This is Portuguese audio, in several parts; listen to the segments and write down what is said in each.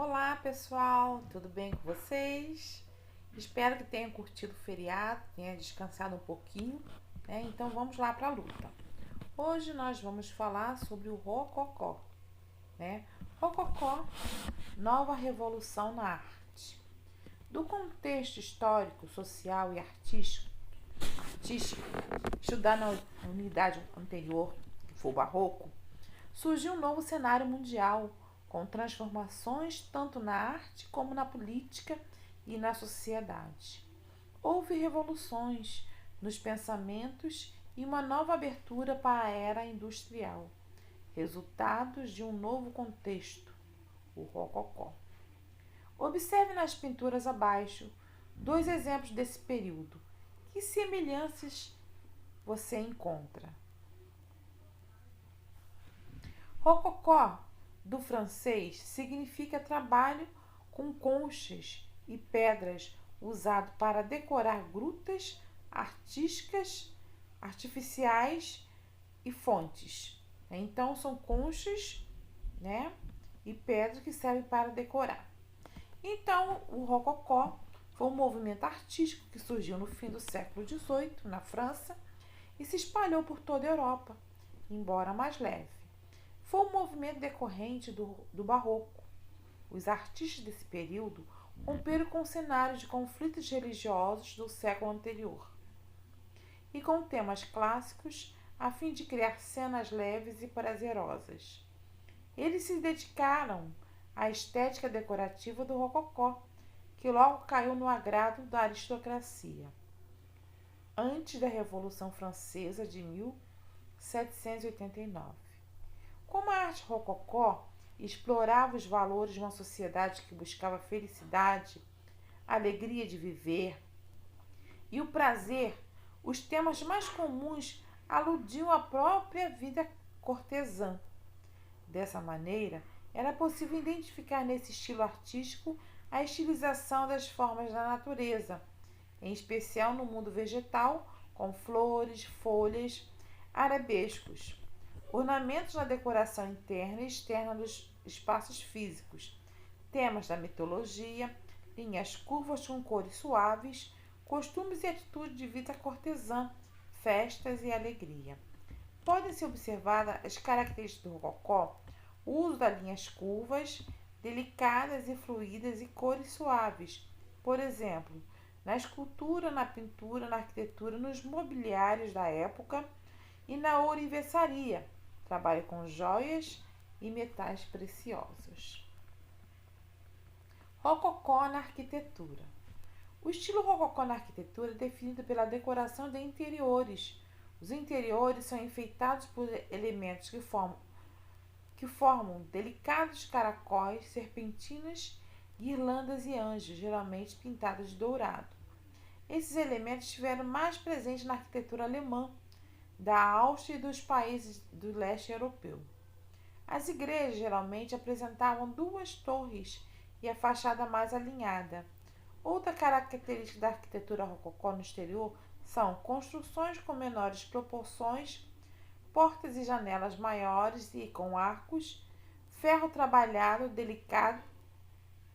Olá, pessoal, tudo bem com vocês? Espero que tenham curtido o feriado, tenham descansado um pouquinho, né? Então vamos lá para a luta. Hoje nós vamos falar sobre o Rococó, né? Rococó, nova revolução na arte. Do contexto histórico, social e artístico estudado na unidade anterior, que foi o Barroco, surgiu um novo cenário mundial com transformações tanto na arte como na política e na sociedade. Houve revoluções nos pensamentos e uma nova abertura para a era industrial, resultados de um novo contexto, o Rococó. Observe nas pinturas abaixo dois exemplos desse período. Que semelhanças você encontra? Rococó, do francês, significa trabalho com conchas e pedras usado para decorar grutas artísticas, artificiais e fontes. Então são conchas, né, e pedras que servem para decorar. Então o Rococó foi um movimento artístico que surgiu no fim do século XVIII na França e se espalhou por toda a Europa, embora mais leve. Foi um movimento decorrente do Barroco. Os artistas desse período romperam com o cenário de conflitos religiosos do século anterior e com temas clássicos a fim de criar cenas leves e prazerosas. Eles se dedicaram à estética decorativa do Rococó, que logo caiu no agrado da aristocracia. Antes da Revolução Francesa de 1789. Como a arte rococó explorava os valores de uma sociedade que buscava felicidade, alegria de viver e o prazer, os temas mais comuns aludiam à própria vida cortesã. Dessa maneira, era possível identificar nesse estilo artístico a estilização das formas da natureza, em especial no mundo vegetal, com flores, folhas, arabescos. Ornamentos na decoração interna e externa dos espaços físicos, temas da mitologia, linhas curvas com cores suaves, costumes e atitudes de vida cortesã, festas e alegria. Podem-se observar as características do rococó, o uso das linhas curvas, delicadas e fluídas e cores suaves, por exemplo, na escultura, na pintura, na arquitetura, nos mobiliários da época e na ourivesaria, trabalha com joias e metais preciosos. Rococó na arquitetura. O estilo rococó na arquitetura é definido pela decoração de interiores. Os interiores são enfeitados por elementos que formam delicados caracóis, serpentinas, guirlandas e anjos, geralmente pintados de dourado. Esses elementos estiveram mais presentes na arquitetura alemã, da Áustria e dos países do leste europeu. As igrejas geralmente apresentavam duas torres e a fachada mais alinhada. Outra característica da arquitetura rococó no exterior são construções com menores proporções, portas e janelas maiores e com arcos, ferro trabalhado delicado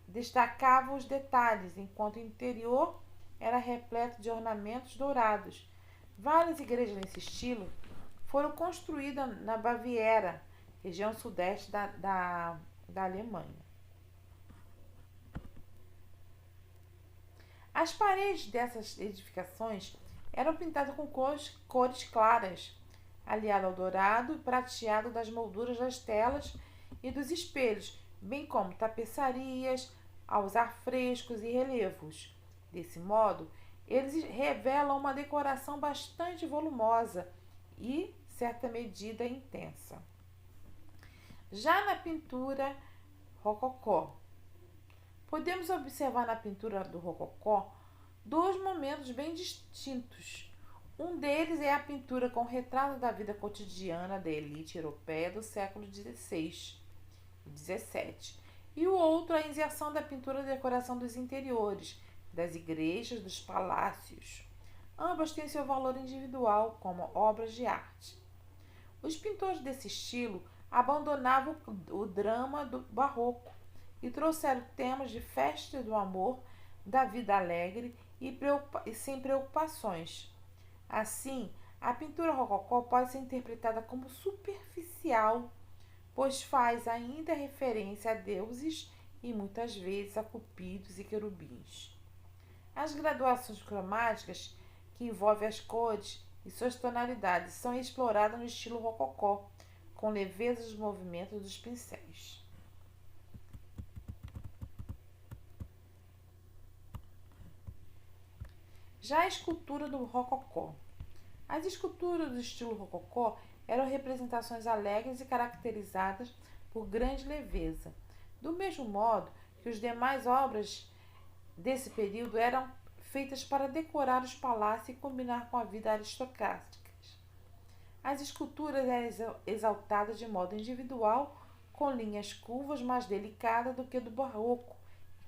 destacava os detalhes, enquanto o interior era repleto de ornamentos dourados. Várias igrejas nesse estilo foram construídas na Baviera, região sudeste da Alemanha. As paredes dessas edificações eram pintadas com cores claras, aliado ao dourado e prateado das molduras das telas e dos espelhos, bem como tapeçarias, aos afrescos e relevos. Desse modo, eles revelam uma decoração bastante volumosa e, certa medida, intensa. Já na pintura rococó, podemos observar na pintura do rococó dois momentos bem distintos. Um deles é a pintura com retrato da vida cotidiana da elite europeia do século XVI e XVII, e o outro a inserção da pintura e decoração dos interiores, das igrejas, dos palácios. Ambas têm seu valor individual como obras de arte. Os pintores desse estilo abandonavam o drama do barroco e trouxeram temas de festa e do amor, da vida alegre e sem preocupações. Assim, a pintura rococó pode ser interpretada como superficial, pois faz ainda referência a deuses e muitas vezes a cupidos e querubins. As graduações cromáticas, que envolvem as cores e suas tonalidades, são exploradas no estilo rococó, com leveza dos movimentos dos pincéis. Já a escultura do rococó. As esculturas do estilo rococó eram representações alegres e caracterizadas por grande leveza, do mesmo modo que as demais obras desse período eram feitas para decorar os palácios e combinar com a vida aristocrática. As esculturas eram exaltadas de modo individual, com linhas curvas mais delicadas do que do barroco,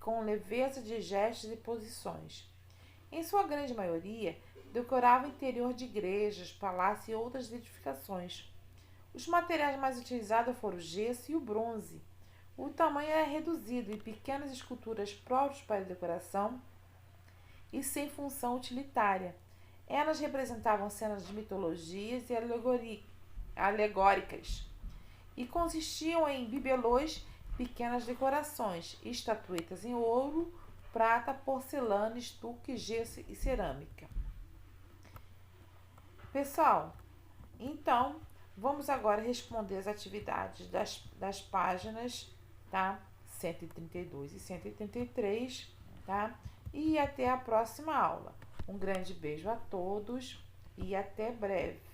com leveza de gestos e posições. Em sua grande maioria, decorava o interior de igrejas, palácios e outras edificações. Os materiais mais utilizados foram o gesso e o bronze. O tamanho era reduzido e pequenas esculturas próprias para decoração e sem função utilitária. Elas representavam cenas de mitologias e alegóricas e consistiam em bibelôs, pequenas decorações, estatuetas em ouro, prata, porcelana, estuque, gesso e cerâmica. Pessoal, então vamos agora responder as atividades das páginas, tá? 132 e 133, tá? E até a próxima aula. Um grande beijo a todos e até breve.